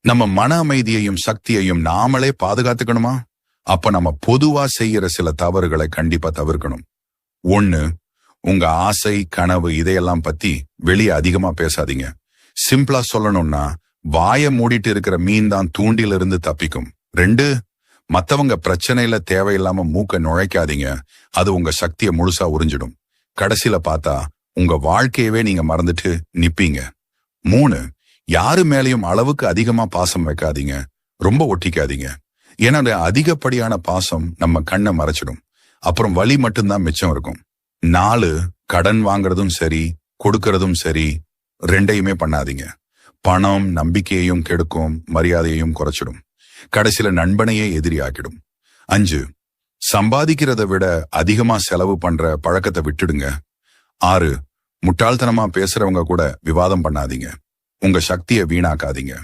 நம்ம மன அமைதியையும் சக்தியையும் நாமளே பாதுகாத்துக்கணுமா? அப்ப நம்ம பொதுவா செய்யற சில தவறுகளை கண்டிப்பா தவிர்க்கணும். ஒண்ணு, உங்க ஆசை கனவு இதையெல்லாம் பத்தி வெளியே அதிகமா பேசாதீங்க. சிம்பிளா சொல்லணும்னா, வாய மூடிட்டு இருக்கிற மீன் தான் தூண்டிலிருந்து தப்பிக்கும். 2, மத்தவங்க பிரச்சனையில தேவையில்லாம மூக்க நுழைக்காதீங்க. அது உங்க சக்தியை முழுசா உறிஞ்சிடும். கடைசியில பார்த்தா உங்க வாழ்க்கையவே நீங்க மறந்துட்டு நிப்பீங்க. 3, யாரு மேலையும் அளவுக்கு அதிகமா பாசம் வைக்காதீங்க. ரொம்ப ஒட்டிக்காதீங்க. ஏன்னா அதிகப்படியான பாசம் நம்ம கண்ணை மறைச்சிடும். அப்புறம் வலி மட்டும்தான் மிச்சம் இருக்கும். 4, கடன் வாங்குறதும் சரி கொடுக்கறதும் சரி ரெண்டையுமே பண்ணாதீங்க. பணம் நம்பிக்கையையும் கெடுக்கும், மரியாதையையும் குறைச்சிடும். கடைசியில நண்பனையே எதிரி ஆக்கிடும். 5, சம்பாதிக்கிறத விட அதிகமா செலவு பண்ற பழக்கத்தை விட்டுடுங்க. 6, முட்டாள்தனமா பேசுறவங்க கூட விவாதம் பண்ணாதீங்க. உங்க சக்தியை வீணாக்காதீங்க.